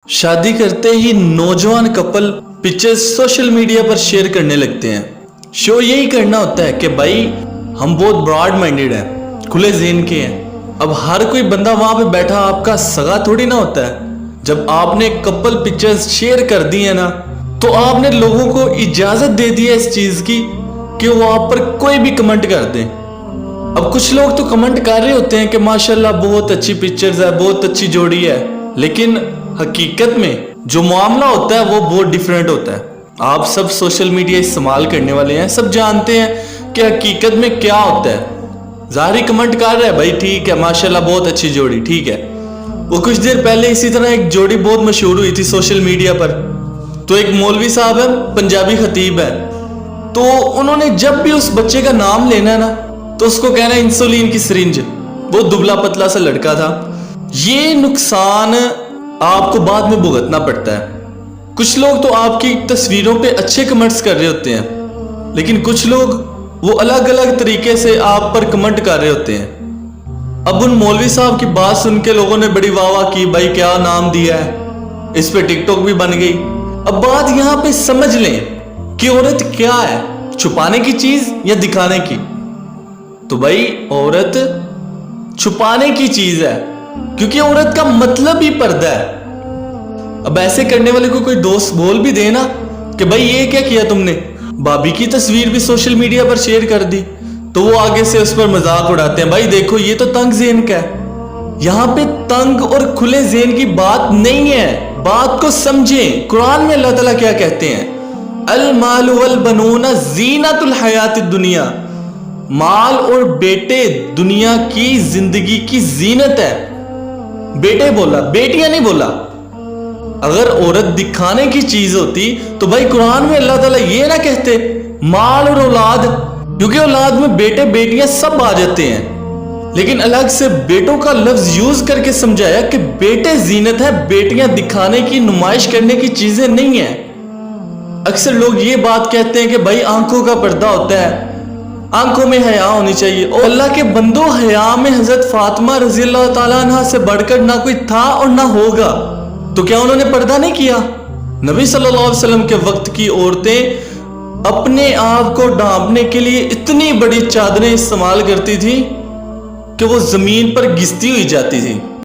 शादी करते ही नौजवान कपल पिक्चर्स सोशल मीडिया पर शेयर करने लगते हैं। शो यही करना होता है कि भाई हम बहुत ब्रॉड माइंडेड हैं, खुले ज़हन के हैं। अब हर कोई बंदा वहां पे बैठा आपका सगा थोड़ी ना होता है। जब आपने कपल पिक्चर्स शेयर कर दी है ना, तो आपने लोगों को इजाजत दे दी है इस चीज की कि वो आप पर कोई भी कमेंट कर दें। अब कुछ लोग तो कमेंट कर रहे होते हैं कि माशाल्लाह बहुत अच्छी पिक्चर्स है, बहुत अच्छी जोड़ी है, लेकिन हकीकत में जो मामला होता है वो बहुत डिफरेंट होता है। आप सब सोशल मीडिया इस्तेमाल करने वाले हैं, सब जानते हैं कि हकीकत में क्या होता है। ज़ाहिरी कमेंट कर रहा है भाई, ठीक है माशाल्लाह बहुत अच्छी जोड़ी, ठीक है। वो कुछ देर पहले इसी तरह एक जोड़ी बहुत मशहूर हुई थी सोशल मीडिया पर। तो एक मौलवी साहब है, पंजाबी खतीब है, तो उन्होंने जब भी उस बच्चे का नाम लेना है ना, तो उसको कहना है इंसुलिन की सिरिंज। वो दुबला पतला सा लड़का था। ये नुकसान आपको बाद में भुगतना पड़ता है। कुछ लोग तो आपकी तस्वीरों पे अच्छे कमेंट्स कर रहे होते हैं, लेकिन कुछ लोग वो अलग अलग तरीके से आप पर कमेंट कर रहे होते हैं। अब उन मौलवी साहब की बात सुन के लोगों ने बड़ी वाह की, भाई क्या नाम दिया है, इस पे टिकटॉक भी बन गई। अब बात यहाँ पे समझ लें कि औरत क्या है, छुपाने की चीज या दिखाने की? तो भाई औरत छुपाने की चीज है, क्योंकि औरत का मतलब ही पर्दा है। अब ऐसे करने वाले को कोई दोस्त बोल भी देना कि भाई ये क्या किया तुमने, भाभी की तस्वीर भी सोशल मीडिया पर शेयर कर दी, तो वो आगे से उस पर मजाक उड़ाते हैं, भाई देखो ये तो तंग ज़हन का है। यहाँ पे तंग और खुले ज़हन की बात नहीं है, बात को समझें। कुरान में अल्लाह ताला क्या कहते हैं, अल माल वल बनूना जीनतुल हयातिद दुनिया। माल और बेटे दुनिया की जिंदगी की जीनत है। बेटे बोला, बेटियां नहीं बोला। अगर औरत दिखाने की चीज होती तो भाई कुरान में अल्लाह ताला ये ना कहते माल और औलाद, क्योंकि औलाद में बेटे बेटियां सब आ जाते हैं। लेकिन अलग से बेटों का लफ्ज यूज करके समझाया कि बेटे जीनत है, बेटियां दिखाने की नुमाइश करने की चीजें नहीं है। अक्सर लोग ये बात कहते हैं कि भाई आंखों का पर्दा होता है, आंखों में हया होनी चाहिए। और अल्लाह के बंदो, हया में हजरत फातिमा रजी अल्लाह ताला अन्हा से बढ़कर ना कोई था और ना होगा। तो क्या उन्होंने पर्दा नहीं किया? नबी सल्लल्लाहु अलैहि वसल्लम के वक्त की औरतें अपने आप को ढांपने के लिए इतनी बड़ी चादरें इस्तेमाल करती थी कि वो जमीन पर घिसती हुई जाती थी।